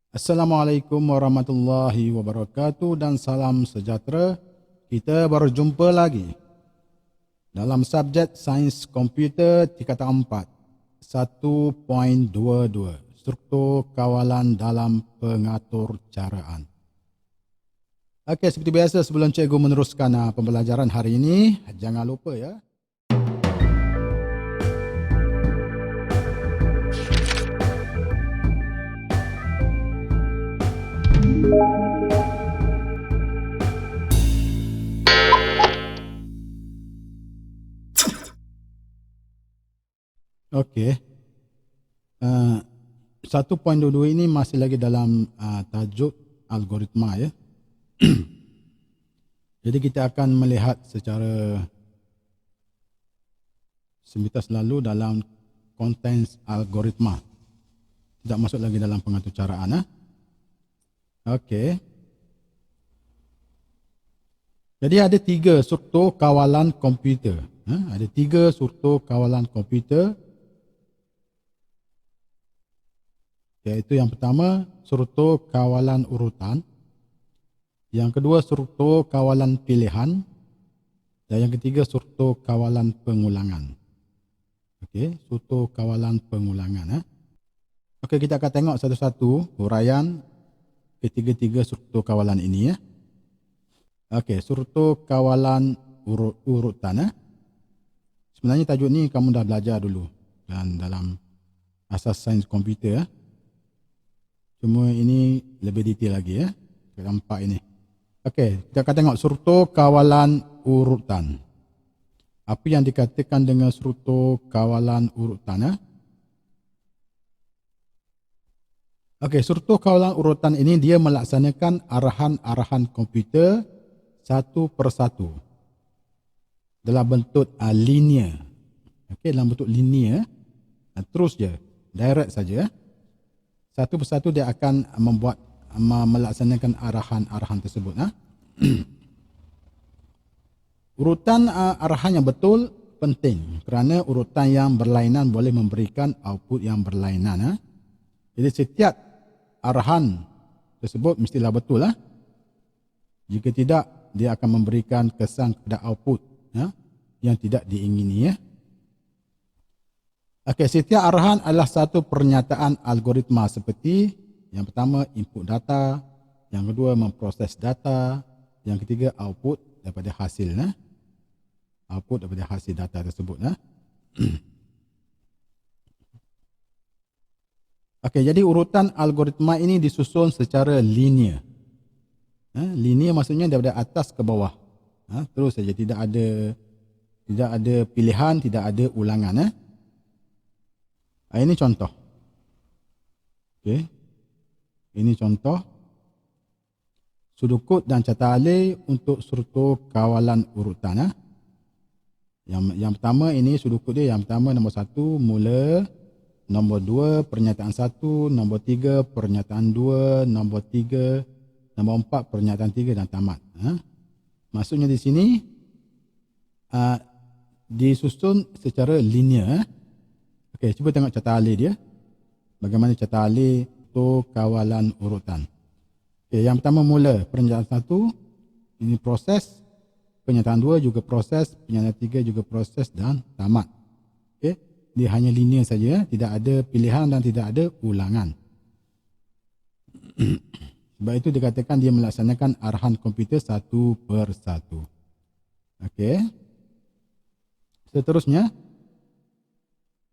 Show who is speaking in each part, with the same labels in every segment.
Speaker 1: Assalamualaikum warahmatullahi wabarakatuh dan salam sejahtera. Kita berjumpa lagi dalam subjek Sains Komputer tingkatan 4 1.22 Struktur Kawalan dalam Pengaturcaraan. Okey, seperti biasa sebelum cikgu meneruskan pembelajaran hari ini, jangan lupa ya. Okey. 1.22 ini masih lagi dalam tajuk algoritma ya. Jadi kita akan melihat secara sepintas lalu dalam konteks algoritma. Tidak masuk lagi dalam pengaturcaraan. Okey. Jadi ada 3 struktur kawalan komputer. Ada 3 struktur kawalan komputer. Iaitu yang pertama struktur kawalan urutan, yang kedua struktur kawalan pilihan, dan yang ketiga struktur kawalan pengulangan. Okey, struktur kawalan pengulangan. Okey, kita akan tengok satu-satu huraian ketiga-tiga struktur kawalan ini ya. Okey, struktur kawalan urutan. Sebenarnya tajuk ni kamu dah belajar dulu dan dalam asas sains komputer ya. Cuma ini lebih detail lagi ya. Kita nampak ini. Okey, kita akan tengok struktur kawalan urutan. Apa yang dikatakan dengan struktur kawalan urutan ya? Okey, struktur kawalan urutan ini dia melaksanakan arahan-arahan komputer satu persatu dalam bentuk linear. Okey, dalam bentuk linear. Terus je, direct saja. Satu persatu dia akan melaksanakan arahan-arahan tersebut. Urutan arahan yang betul penting kerana urutan yang berlainan boleh memberikan output yang berlainan. Jadi setiap arahan tersebut mestilah betul. Jika tidak, dia akan memberikan kesan kepada output yang tidak diingini. Okey, setiap arahan adalah satu pernyataan algoritma seperti yang pertama input data, yang kedua memproses data, yang ketiga output daripada hasil. Output daripada hasil data tersebut. Okey, jadi urutan algoritma ini disusun secara linear. Linear maksudnya daripada atas ke bawah. Terus saja, tidak ada pilihan, tidak ada ulangan. Ini contoh. Okey. Ini contoh sudut dan carta alih untuk struktur kawalan urutan. Yang pertama ini sudut dia, yang pertama nombor 1 mula, nombor 2 pernyataan 1, nombor 3 pernyataan 2, nombor 3, nombor 4 pernyataan 3 dan tamat. Maksudnya di sini disusun secara linear. Okey, cuba tengok carta alih dia. Bagaimana carta alih untuk kawalan urutan. Okey, yang pertama mula, pernyataan 1 ini proses, pernyataan 2 juga proses, pernyataan 3 juga proses dan tamat. Okey, dia hanya linear saja, tidak ada pilihan dan tidak ada ulangan. Sebab itu dikatakan dia melaksanakan arahan komputer satu persatu. Okey. Seterusnya,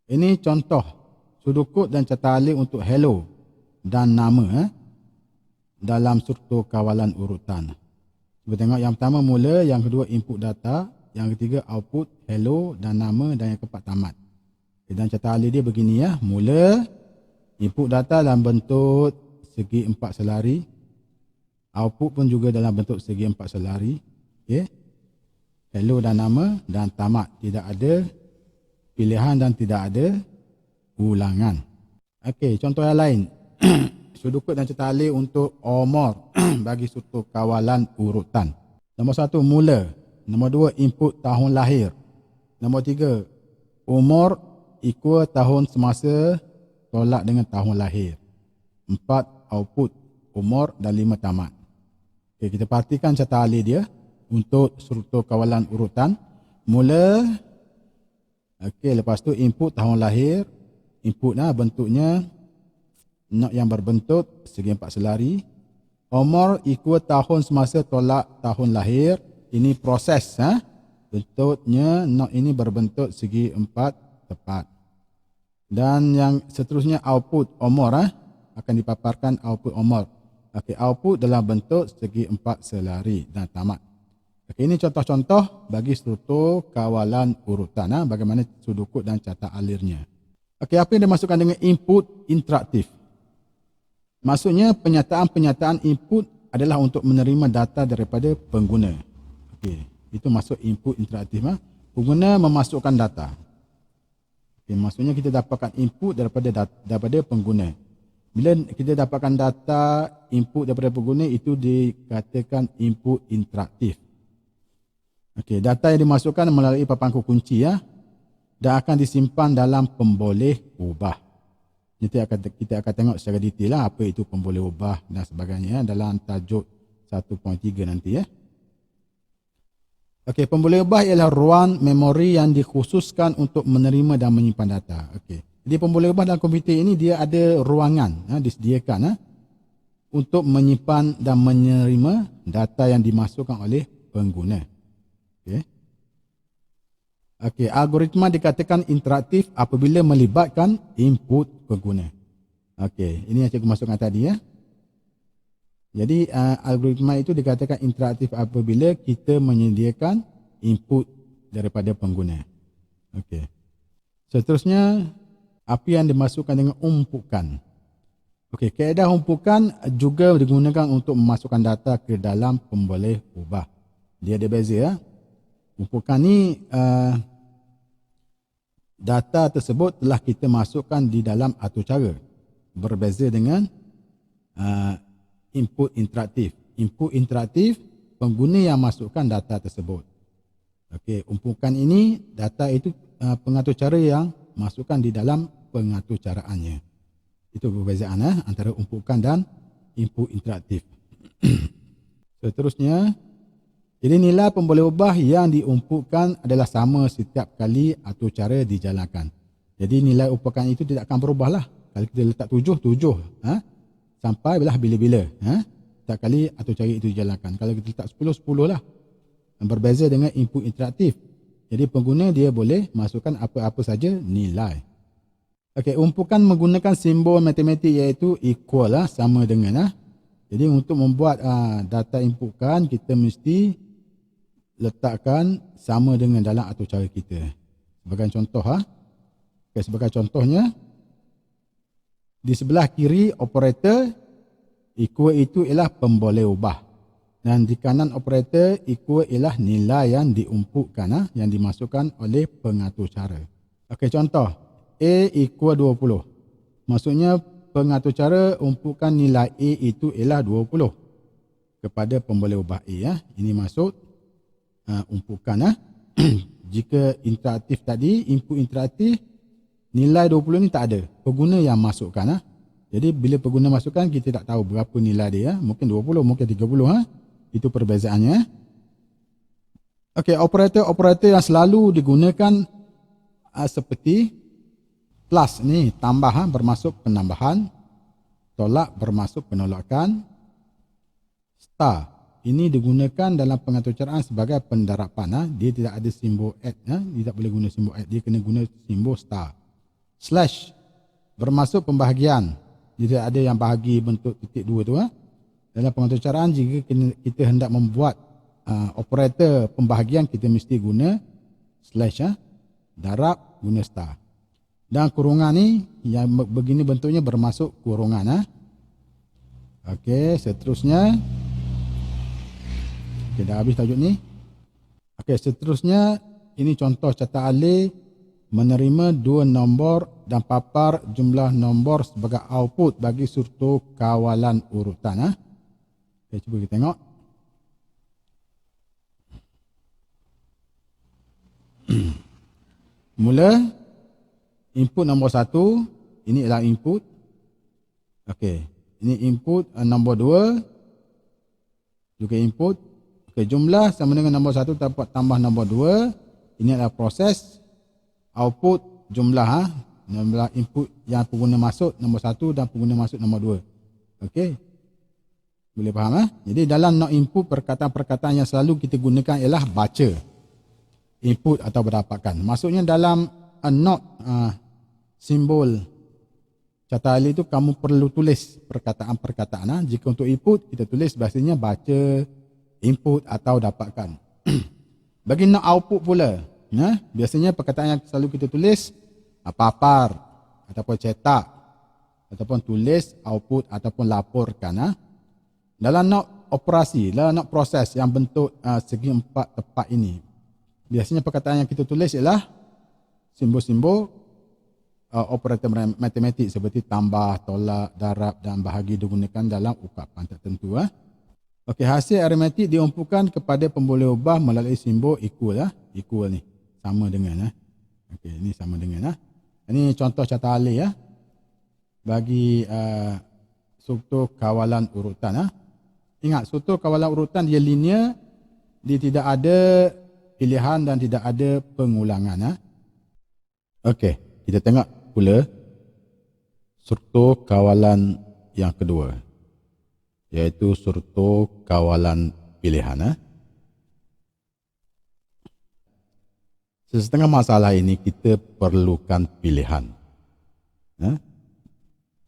Speaker 1: ini contoh sudut kod dan carta alih untuk hello dan nama dalam struktur kawalan urutan. Cuba tengok, yang pertama mula, yang kedua input data, yang ketiga output hello dan nama, dan yang keempat tamat. Dan carta alih dia begini ya. Mula, input data dalam bentuk segi 4 selari. Output pun juga dalam bentuk segi 4 selari. Okay. Hello dan nama, dan tamat. Tidak ada pilihan dan tidak ada ulangan. Okey, contoh yang lain. Sudut kod dan carta alih untuk umur bagi struktur kawalan urutan. Nombor 1 mula, nombor 2 input tahun lahir, nombor 3 umur equal tahun semasa tolak dengan tahun lahir, 4 output, umur dan 5 tamat. Okay, kita perhatikan carta alih dia untuk struktur kawalan urutan. Mula, okay, lepas tu input tahun lahir, input bentuknya not yang berbentuk segi 4 selari. Umur equal tahun semasa tolak tahun lahir. Ini proses, bentuknya not ini berbentuk segi 4 tepat. Dan yang seterusnya output umur, akan dipaparkan output umur. Okay, output dalam bentuk segi 4 selari dan tamat. Okay, ini contoh-contoh bagi struktur kawalan urutan, bagaimana sudukut dan carta alirnya. Okay, apa yang dimasukkan dengan input interaktif? Maksudnya penyataan-penyataan input adalah untuk menerima data daripada pengguna. Okay, itu masuk input interaktif. Pengguna memasukkan data. Okay, maksudnya kita dapatkan input daripada pengguna. Bila kita dapatkan data input daripada pengguna, itu dikatakan input interaktif. Okay, data yang dimasukkan melalui papan kunci dan akan disimpan dalam pemboleh ubah. Nanti kita akan tengok secara detail apa itu pemboleh ubah dan sebagainya dalam tajuk 1.3 nanti. Okey, pemboleh ubah ialah ruang memori yang dikhususkan untuk menerima dan menyimpan data. Okey. Jadi pemboleh ubah dalam komputer ini dia ada ruangan disediakan untuk menyimpan dan menerima data yang dimasukkan oleh pengguna. Okey. Okey, algoritma dikatakan interaktif apabila melibatkan input pengguna. Okey, ini yang cikgu masukkan tadi. Jadi algoritma itu dikatakan interaktif apabila kita menyediakan input daripada pengguna. Okey. Seterusnya, apa yang dimasukkan dengan umpukan. Okey, kaedah umpukan juga digunakan untuk memasukkan data ke dalam pemboleh ubah. Dia ada beza. Umpukan ni data tersebut telah kita masukkan di dalam atur cara. Berbeza dengan input interaktif. Input interaktif, pengguna yang masukkan data tersebut. Okey, umpukan ini data itu pengatur cara yang masukkan di dalam pengatur caraannya. Itu perbezaan antara umpukan dan input interaktif. Seterusnya, jadi nilai pemboleh ubah yang diumpukan adalah sama setiap kali atur cara dijalankan. Jadi nilai umpukan itu tidak akan berubah lah. Kalau kita letak 7, sampai bila-bila. Setiap kali atur cara itu dijalankan. Kalau kita letak 10, 10 lah. Berbeza dengan input interaktif. Jadi pengguna dia boleh masukkan apa-apa saja nilai. Okey, umpukan menggunakan simbol matematik iaitu equal sama dengan. Jadi untuk membuat data inputkan, kita mesti letakkan sama dengan dalam atur cara kita. Sebagai contoh, sebagai contohnya, di sebelah kiri operator equal itu ialah pemboleh ubah. Dan di kanan operator equal ialah nilai yang diumputkan, yang dimasukkan oleh pengatur cara. Okey, contoh. A equal 20. Maksudnya pengatur cara umputkan nilai A itu ialah 20 kepada pemboleh ubah A. Ini maksud umpukan. Jika interaktif tadi, input interaktif, nilai 20 ni tak ada. Pengguna yang masukkan. Jadi bila pengguna masukkan, kita tak tahu berapa nilai dia. Mungkin 20, mungkin 30. Itu perbezaannya. Okey, operator yang selalu digunakan seperti plus ni, tambah bermasuk penambahan, tolak bermasuk penolakan, star ini digunakan dalam pengatur caraan sebagai pendarapan. Dia tidak ada simbol add, dia tak boleh guna simbol add, dia kena guna simbol star. Slash bermasuk pembahagian, dia tidak ada yang bahagi bentuk titik 2 tu. Dalam pengatur caraan, jika kita hendak membuat operator pembahagian, kita mesti guna slash, darab guna star. Dan kurungan ni yang begini bentuknya bermasuk kurungan. Okey, seterusnya. Okey, dah habis tajuk ni. Okey, seterusnya ini contoh carta alih menerima 2 nombor dan papar jumlah nombor sebagai output bagi struktur kawalan urutan. Okey, cuba kita tengok. Mula input nombor 1, ini adalah input. Okey, Ini input nombor 2 juga input. Okey, jumlah sama dengan nombor 1 dapat tambah nombor 2. Ini adalah proses. Output jumlah jumlah input yang pengguna masuk nombor 1 dan pengguna masuk nombor 2. Okey. Boleh faham Jadi dalam not input, perkataan-perkataan yang selalu kita gunakan ialah baca, input atau berdapatkan. Maksudnya dalam not simbol catali itu kamu perlu tulis perkataan-perkataan. Jika untuk input kita tulis biasanya baca, input atau dapatkan. Bagi not output pula, biasanya perkataan yang selalu kita tulis papar ataupun cetak ataupun tulis, output ataupun laporkan. Dalam not operasi, dalam not proses yang bentuk segi empat tepat ini, biasanya perkataan yang kita tulis ialah simbol-simbol operator matematik seperti tambah, tolak, darab dan bahagi digunakan dalam ungkapan tertentu. Okey, hasil aritmetik diumpukan kepada pemboleh ubah melalui simbol equal. Equal ni sama dengan okey, ini sama dengan Ini contoh carta alih bagi struktur kawalan urutan. Ingat, struktur kawalan urutan dia linear, dia tidak ada pilihan dan tidak ada pengulangan. Okey, kita tengok pula struktur kawalan yang kedua, iaitu struktur kawalan pilihan. Sesetengah masalah ini kita perlukan pilihan.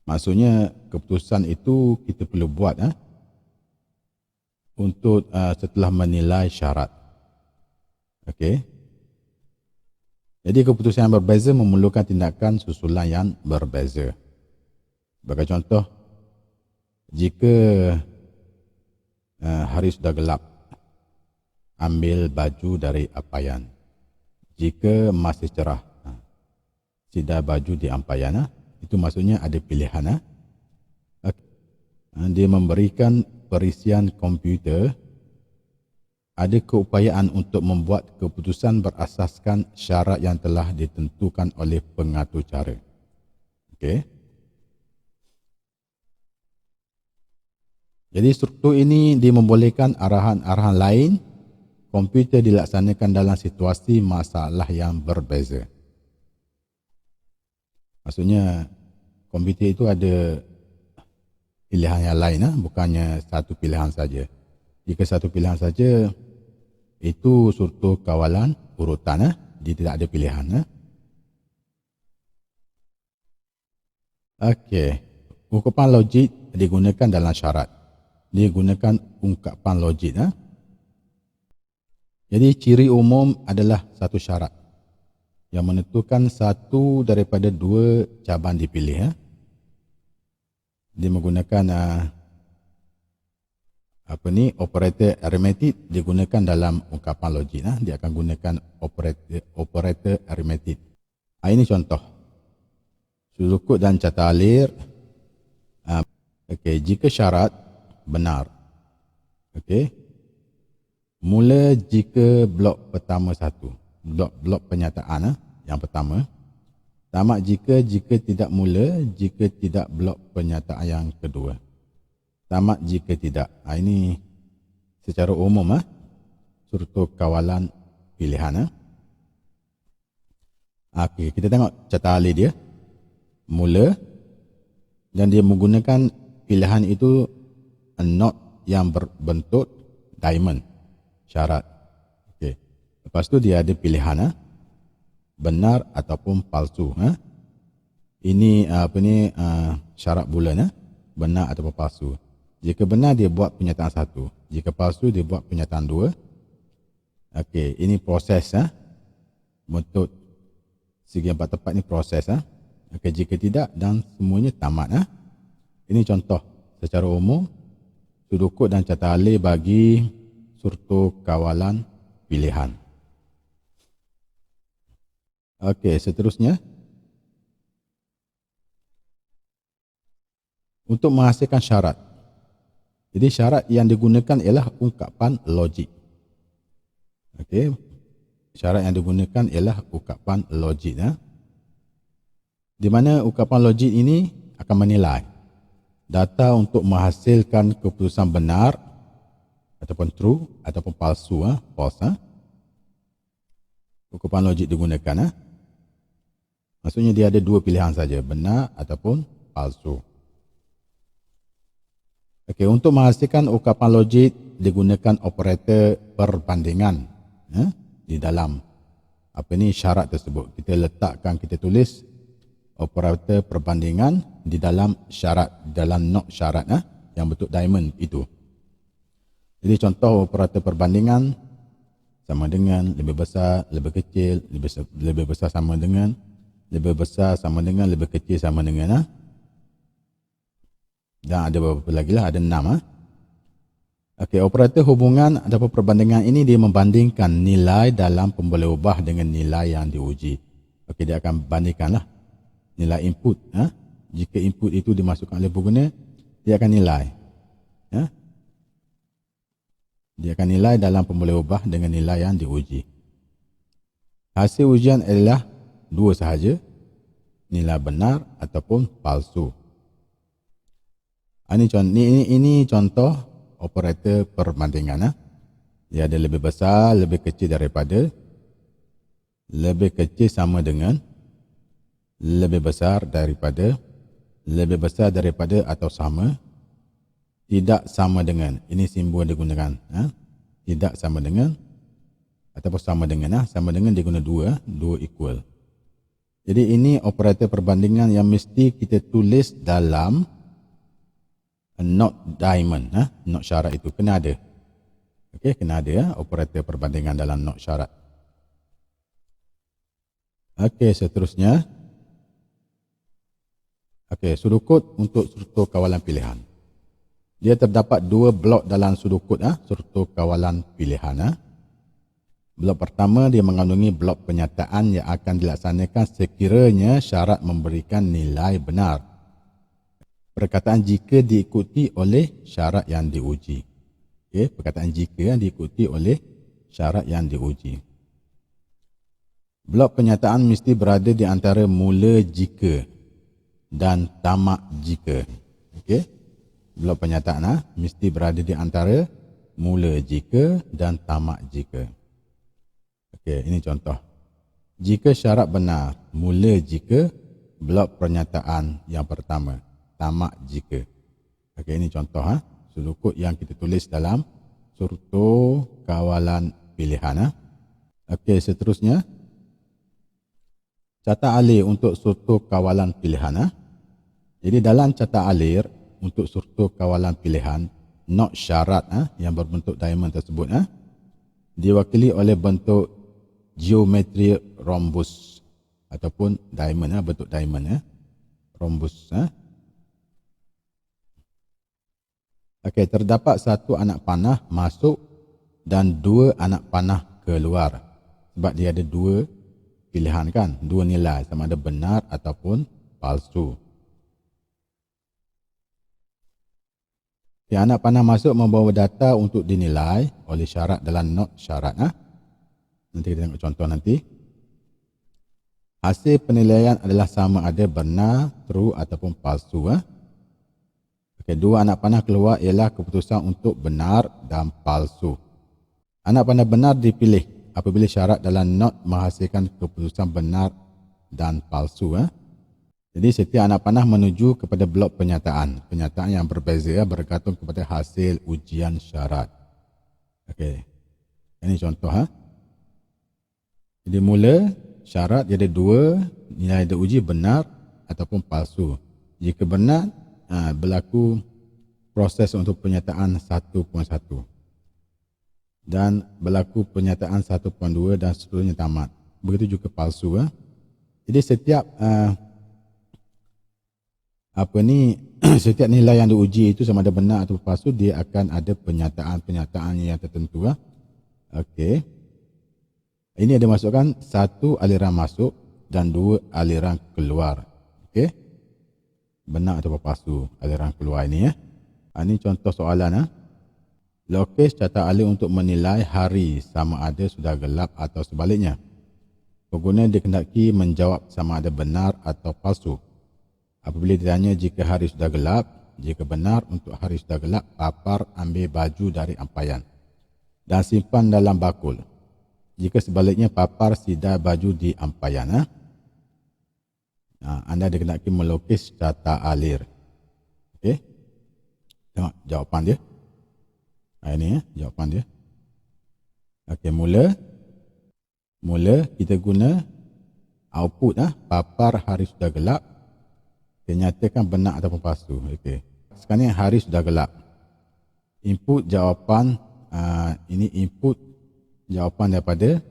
Speaker 1: Maksudnya keputusan itu kita perlu buat untuk setelah menilai syarat. Okey. Jadi keputusan yang berbeza memerlukan tindakan susulan yang berbeza. Sebagai contoh, jika hari sudah gelap, ambil baju dari ampayan. Jika masih cerah, sidai baju di ampayan. Itu maksudnya ada pilihan. Dia memberikan perisian komputer ada keupayaan untuk membuat keputusan berasaskan syarat yang telah ditentukan oleh pengatur cara. Okey. Jadi struktur ini dia membolehkan arahan-arahan lain komputer dilaksanakan dalam situasi masalah yang berbeza. Maksudnya komputer itu ada pilihan yang lain, bukannya satu pilihan saja. Jika satu pilihan saja, itu struktur kawalan urutan, dia tidak ada pilihan. Okey, ungkapan logik digunakan dalam syarat. Dia gunakan ungkapan logik. Jadi ciri umum adalah satu syarat yang menentukan satu daripada dua cabaran dipilih. Dia menggunakan operator aritmetik digunakan dalam ungkapan logik. Dia akan gunakan operator aritmetik. Ini contoh sudut dan carta alir. Okey, jika syarat benar, okey, mula jika blok pertama satu, blok penyataan yang pertama, tamat jika tidak mula, jika tidak blok penyataan yang kedua, tamat jika tidak. Ini secara umum struktur kawalan pilihan. Okey, kita tengok carta alir dia. Mula, dan dia menggunakan pilihan itu not yang berbentuk diamond, syarat. Okey. Lepas tu dia ada pilihan benar ataupun palsu. Ini syarat bulan, benar ataupun palsu. Jika benar dia buat pernyataan satu, jika palsu dia buat pernyataan dua. Okey, ini proses bentuk segi empat tepat ni proses. Okey, jika tidak dan semuanya tamat. Ini contoh secara umum sudut kod dan carta alir bagi struktur kawalan pilihan. Okey, seterusnya untuk menghasilkan syarat. Jadi syarat yang digunakan ialah ungkapan logik. Okey, syarat yang digunakan ialah ungkapan logik. Di mana ungkapan logik ini akan menilai data untuk menghasilkan keputusan benar ataupun true ataupun palsu, false. Ukupan logik digunakan. Maksudnya dia ada dua pilihan saja, benar ataupun palsu. Okey, untuk menghasilkan ungkapan logik digunakan operator perbandingan di dalam syarat tersebut. Kita letakkan, kita tulis operator perbandingan di dalam syarat, dalam not syarat yang bentuk diamond itu. Jadi contoh operator perbandingan sama dengan, lebih besar, lebih kecil, lebih besar sama dengan, lebih besar sama dengan, lebih kecil sama dengan. Dan ada beberapa lagi lah, ada 6. Okey, operator hubungan ataupun perbandingan ini dia membandingkan nilai dalam pemboleh ubah dengan nilai yang diuji. Okey, dia akan bandingkanlah nilai input. Jika input itu dimasukkan oleh pengguna, dia akan nilai. Dia akan nilai dalam pemboleh ubah dengan nilai yang diuji. Hasil ujian adalah dua sahaja, nilai benar ataupun palsu. Ini contoh operator perbandingan. Dia ada lebih besar, lebih kecil daripada, lebih kecil sama dengan, lebih besar daripada, lebih besar daripada atau sama, tidak sama dengan. Ini simbol digunakan. Tidak sama dengan ataupun sama dengan. Sama dengan dia guna dua equal. Jadi ini operator perbandingan yang mesti kita tulis dalam not diamond, not syarat itu kena ada. Okey, kena ada operator perbandingan dalam not syarat. Okey, seterusnya. Okey, sudut untuk struktur kawalan pilihan. Dia terdapat dua blok dalam sudut struktur kawalan pilihan. Blok pertama dia mengandungi blok penyataan yang akan dilaksanakan sekiranya syarat memberikan nilai benar. Perkataan jika diikuti oleh syarat yang diuji. Okey, perkataan jika diikuti oleh syarat yang diuji. Blok penyataan mesti berada di antara mula jika dan tamak jika. Okey. Blok penyataan mesti berada di antara mula jika dan tamak jika. Okey, ini contoh. Jika syarat benar, mula jika, blok pernyataan yang pertama. Tamak jika. Okey, ini contoh sudut yang kita tulis dalam struktur kawalan pilihan. Okey, seterusnya catat alir untuk struktur kawalan pilihan. Jadi dalam catat alir untuk struktur kawalan pilihan, not syarat yang berbentuk diamond tersebut diwakili oleh bentuk geometri rhombus ataupun diamond, bentuk diamond, rhombus. Okey, terdapat satu anak panah masuk dan dua anak panah keluar. Sebab dia ada dua pilihan kan, dua nilai, sama ada benar ataupun palsu. Anak panah masuk membawa data untuk dinilai oleh syarat dalam not syarat. Nanti kita tengok contoh nanti. Hasil penilaian adalah sama ada benar, true ataupun palsu. Okey, dua anak panah keluar ialah keputusan untuk benar dan palsu. Anak panah benar dipilih apabila syarat dalam not menghasilkan keputusan benar dan palsu. Jadi setiap anak panah menuju kepada blok penyataan. Penyataan yang berbeza bergantung kepada hasil ujian syarat. Okey. Ini contoh. Jadi mula syarat dia ada dua, nilai diuji benar ataupun palsu. Jika benar, berlaku proses untuk penyataan 1.1. Dan berlaku penyataan 1.2 dan seterusnya tamat. Begitu juga palsu. Jadi setiap setiap nilai yang diuji itu sama ada benar atau palsu, dia akan ada penyataan yang tertentu. Okey. Ini ada masukkan satu aliran masuk dan dua aliran keluar. Okey. Benar atau palsu aliran keluar ini. Ini contoh soalan. Lokis catat alir untuk menilai hari sama ada sudah gelap atau sebaliknya. Pengguna dikehendaki menjawab sama ada benar atau palsu. Apabila ditanya jika hari sudah gelap, Jika benar untuk hari sudah gelap, papar ambil baju dari ampaian dan simpan dalam bakul. Jika sebaliknya, papar sidai baju di ampaian. Anda dikenaki melukis tata alir. Okey. Tengok jawapan dia. Ini jawapan dia. Okey, mula kita guna output papar hari sudah gelap. Nyatakan benar ataupun palsu. Okey. Sekarang ni hari sudah gelap. Input jawapan ini input jawapan daripada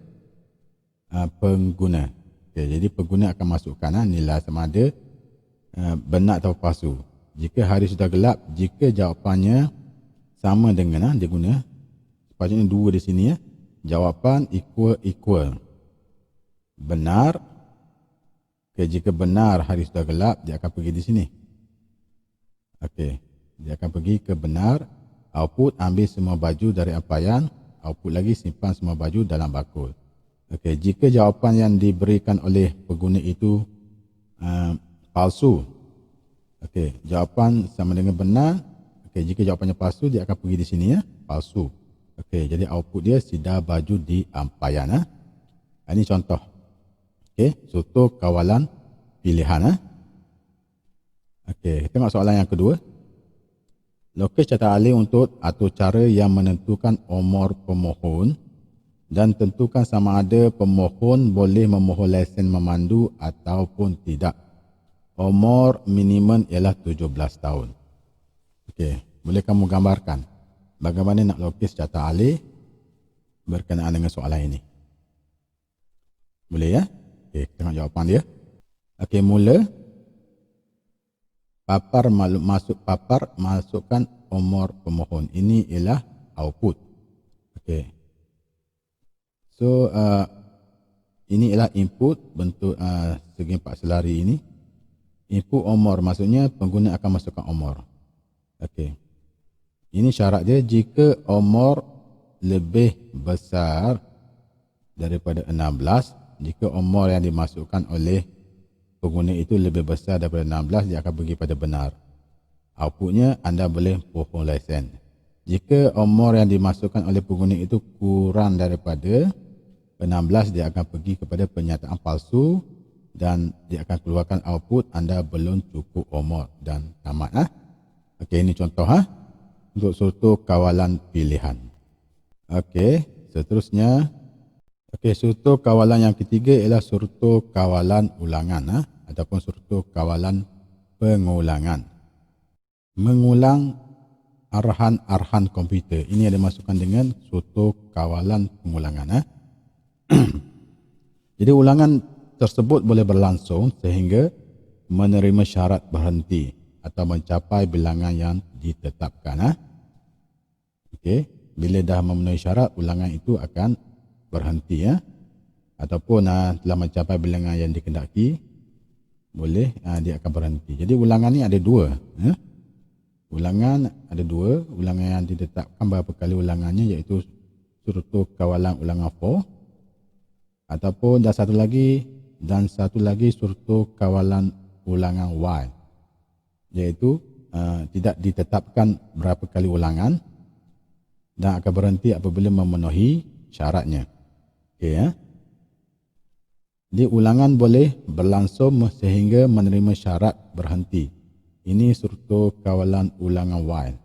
Speaker 1: pengguna. Okay, jadi pengguna akan masukkan nilai sama ada benar atau palsu. Jika hari sudah gelap, jika jawapannya sama dengan dia guna sepatutnya 2 di sini jawapan equal benar. Okay, jika benar hari sudah gelap, dia akan pergi di sini. Okey, dia akan pergi ke benar, output ambil semua baju dari ampaian, output lagi simpan semua baju dalam bakul. Okey, jika jawapan yang diberikan oleh pengguna itu palsu. Okey, jawapan sama dengan benar. Okey, jika jawapannya palsu, dia akan pergi di sini palsu. Okey, jadi output dia sidai baju di ampaian. Ini contoh. Okey, contoh kawalan pilihan. Okey, tengok soalan yang kedua. Lukis cata alih untuk atur cara yang menentukan umur pemohon dan tentukan sama ada pemohon boleh memohon lesen memandu ataupun tidak. Umur minimum ialah 17 tahun. Okey, boleh kamu gambarkan bagaimana nak lukis cata alih berkenaan dengan soalan ini? Boleh ya? Okey, tengok jawapan dia. Okey, mula papar masukkan umur pemohon. Ini ialah output. Okey. So ini ialah input bentuk segi 4 selari ini. Input umur maksudnya pengguna akan masukkan umur. Okey. Ini syarat dia, jika umur lebih besar daripada 16, jika umur yang dimasukkan oleh pengguna itu lebih besar daripada 16, dia akan pergi pada benar. Outputnya anda boleh pohon lesen. Jika umur yang dimasukkan oleh pengguna itu kurang daripada 16, dia akan pergi kepada pernyataan palsu dan dia akan keluarkan output anda belum cukup umur dan tamat. Okey, ini contoh untuk suatu kawalan pilihan. Okey, seterusnya. Okey, suatu kawalan yang ketiga ialah suatu kawalan ulangan ataupun suatu kawalan pengulangan. Mengulang arahan-arahan komputer. Ini ada masukkan dengan suatu kawalan pengulangan. Jadi ulangan tersebut boleh berlangsung sehingga menerima syarat berhenti atau mencapai bilangan yang ditetapkan. Okey, bila dah memenuhi syarat, ulangan itu akan berhenti ataupun telah mencapai bilangan yang dikehendaki, boleh dia akan berhenti. Jadi ulangan ni ada 2. Ulangan ada 2. Ulangan yang ditetapkan berapa kali ulangannya, iaitu suatu kawalan ulangan for, ataupun dan satu lagi suatu kawalan ulangan while, iaitu tidak ditetapkan berapa kali ulangan dan akan berhenti apabila memenuhi syaratnya. Okey. Di ulangan boleh berlangsung sehingga menerima syarat berhenti. Ini suatu kawalan ulangan while,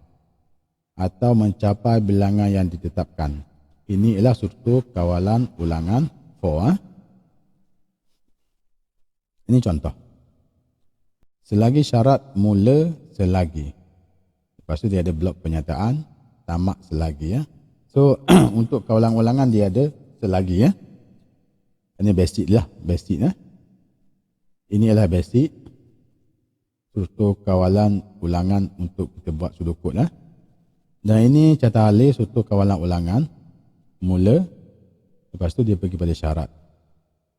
Speaker 1: atau mencapai bilangan yang ditetapkan. Ini ialah suatu kawalan ulangan for. Ini contoh. Selagi syarat mula selagi. Lepas tu dia ada blok pernyataan tamat selagi. So untuk kawalan ulangan dia ada selagi. Ini basic lah, basic. Ini adalah basic suatu kawalan ulangan untuk kita buat sudokod. Dan ini cata alih suatu kawalan ulangan mula, lepas tu dia pergi pada syarat.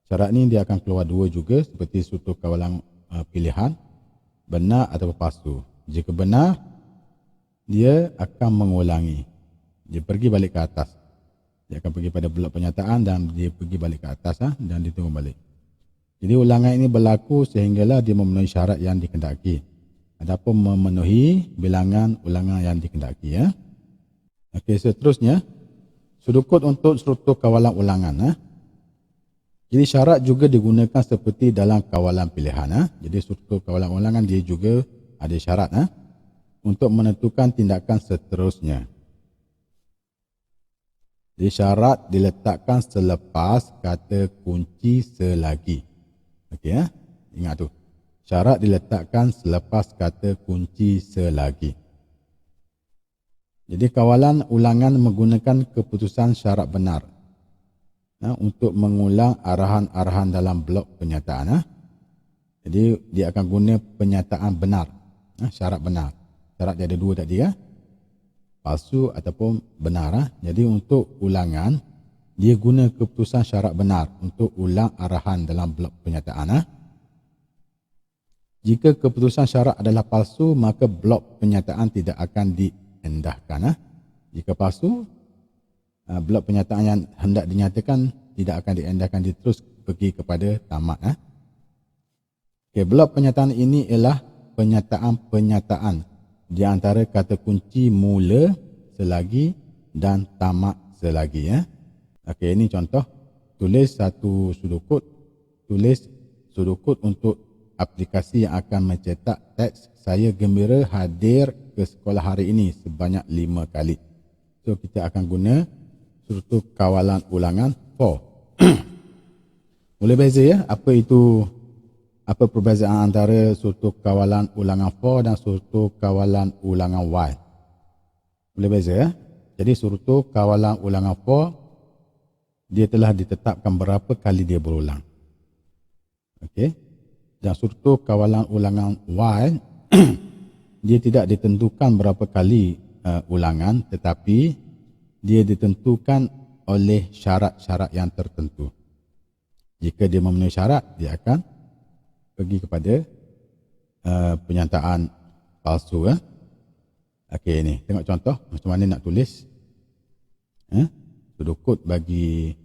Speaker 1: Syarat ni dia akan keluar 2 juga, seperti suatu kawalan pilihan, benar atau palsu. Jika benar, dia akan mengulangi. Dia pergi balik ke atas. Dia akan pergi pada blok pernyataan dan dia pergi balik ke atas dan ditunggu balik. Jadi ulangan ini berlaku sehinggalah dia memenuhi syarat yang dikehendaki. ataupun memenuhi bilangan ulangan yang dikehendaki. Okey, seterusnya sudukut untuk struktur kawalan ulangan. Jadi syarat juga digunakan seperti dalam kawalan pilihan. Jadi struktur kawalan ulangan dia juga ada syarat untuk menentukan tindakan seterusnya. Jadi syarat diletakkan selepas kata kunci selagi. Okey, ingat tu. Syarat diletakkan selepas kata kunci selagi. Jadi kawalan ulangan menggunakan keputusan syarat benar untuk mengulang arahan-arahan dalam blok penyataan. Jadi dia akan guna penyataan benar, syarat benar. Syarat dia ada dua tadi, palsu ataupun benar. Jadi untuk ulangan, dia guna keputusan syarat benar untuk ulang arahan dalam blok penyataan. Jika keputusan syarat adalah palsu, maka blok penyataan tidak akan diendahkan. Jika palsu, blok penyataan yang hendak dinyatakan tidak akan diendahkan, diterus pergi kepada tamat. Okay, blok penyataan ini ialah penyataan-penyataan di antara kata kunci mula selagi dan tamat selagi. Okey, ini contoh. Tulis satu sudukut. Tulis sudukut untuk aplikasi yang akan mencetak teks "Saya gembira hadir ke sekolah hari ini" sebanyak 5 kali. So kita akan guna struktur kawalan ulangan for. Boleh beza apa perbezaan antara struktur kawalan ulangan for dan struktur kawalan ulangan while? Boleh beza. Jadi struktur kawalan ulangan for, dia telah ditetapkan berapa kali dia berulang. Okey. Dan struktur kawalan ulangan while dia tidak ditentukan berapa kali ulangan, tetapi dia ditentukan oleh syarat-syarat yang tertentu. Jika dia memenuhi syarat, dia akan pergi kepada penyataan palsu. Okey, ni tengok contoh macam mana nak tulis sudukut bagi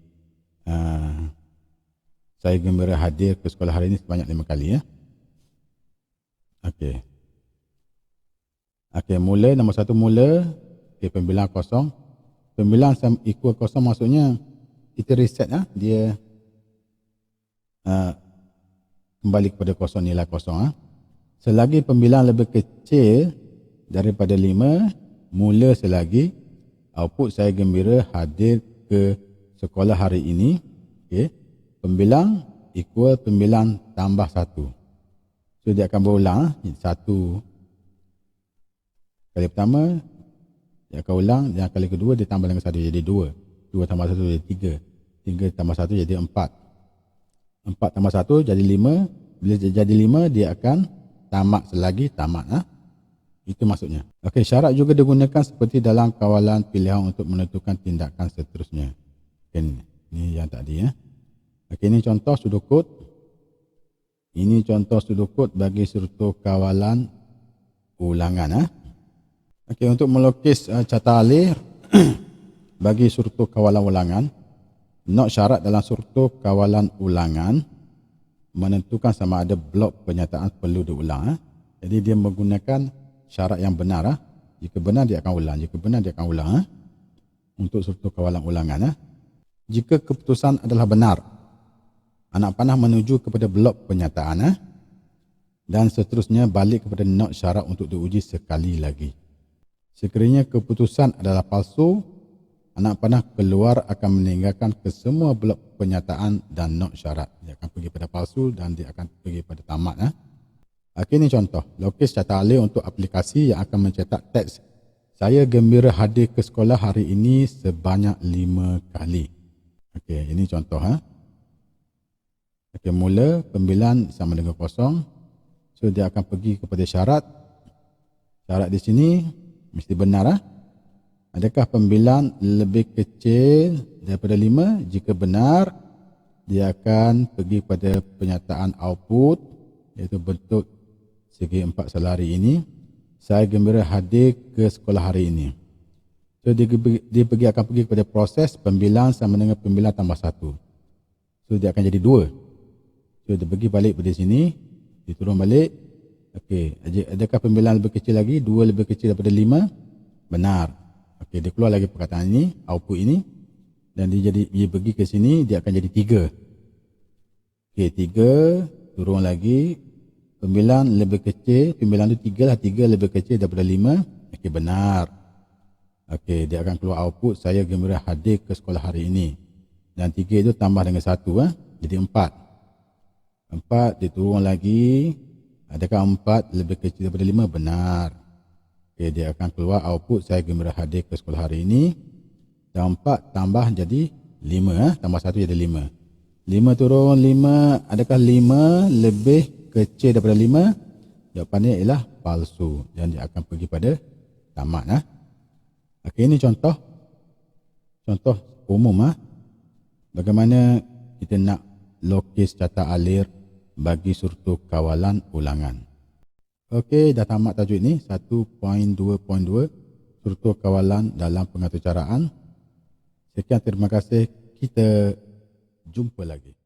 Speaker 1: "Saya gembira hadir ke sekolah hari ini" sebanyak 5 kali. Okey. Okey, mula, nombor 1 mula. Okey, pembilangan kosong. Pembilangan equal kosong maksudnya kita reset dia kembali kepada kosong, nilai kosong. Selagi pembilangan lebih kecil daripada 5, mula selagi, output "Saya gembira hadir ke sekolah hari ini". Okey. Pembilang equal pembilang tambah 1. So dia akan berulang. 1 kali pertama, dia akan ulang. Yang kali kedua dia tambah dengan 1 jadi 2. 2 tambah 1 jadi 3. 3 tambah 1 jadi 4. 4 tambah 1 jadi 5. Bila jadi 5, dia akan tamat selagi tamat. Itu maksudnya. Okey, syarat juga digunakan seperti dalam kawalan pilihan untuk menentukan tindakan seterusnya. Okay, ini yang tadi. Okey, ini contoh sudukut. Ini contoh sudukut bagi struktur kawalan ulangan. Okey, untuk melukis carta alih bagi struktur kawalan ulangan, not syarat dalam struktur kawalan ulangan menentukan sama ada blok penyataan perlu diulang. Jadi dia menggunakan syarat yang benar. Jika benar dia akan ulang, jika benar dia akan ulang. Untuk struktur kawalan ulangan. Jika keputusan adalah benar, anak panah menuju kepada blok penyataan dan seterusnya balik kepada not syarat untuk diuji sekali lagi. Sekiranya keputusan adalah palsu, anak panah keluar akan meninggalkan kesemua blok penyataan dan not syarat. Dia akan pergi pada palsu dan dia akan pergi pada tamat. Okey, ini contoh. Lukis carta alih untuk aplikasi yang akan mencetak teks "Saya gembira hadir ke sekolah hari ini" sebanyak 5 kali. Okey, ini contoh. Okey, mula pembilangan sama dengan kosong. So dia akan pergi kepada syarat. Syarat di sini mesti benar. Adakah pembilangan lebih kecil daripada 5? Jika benar, dia akan pergi pada penyataan output, iaitu bentuk segi 4 selari ini. "Saya gembira hadir ke sekolah hari ini". So dia akan pergi kepada proses pembilangan sama dengan pembilangan tambah 1. So dia akan jadi 2. So dia pergi balik pada sini, dia turun balik. Okey, adakah pembelaan lebih kecil lagi? 2 lebih kecil daripada 5? Benar. Okey, dia keluar lagi perkataan ini, output ini. Dan dia pergi ke sini, dia akan jadi 3. Okey, 3, turun lagi. Pembelaan lebih kecil, pembelaan itu 3 lah, 3 lebih kecil daripada 5. Okey, benar. Okey, dia akan keluar output, saya gembira hadir ke sekolah hari ini. Dan 3 itu tambah dengan 1, jadi 4. 4, dia turun lagi. Adakah 4 lebih kecil daripada 5? Benar. Okey, dia akan keluar output, saya gembira hadir ke sekolah hari ini. Dan 4 tambah jadi 5, tambah 1 jadi 5. 5 turun 5, adakah 5 lebih kecil daripada 5? Jawapannya ialah palsu dan dia akan pergi pada tamat. Okey, ini contoh umum. Bagaimana kita nak lukis carta alir bagi struktur kawalan ulangan. Okey, dah tamat tajuk ini 1.2.2 struktur kawalan dalam pengaturcaraan. Sekian, terima kasih. Kita jumpa lagi.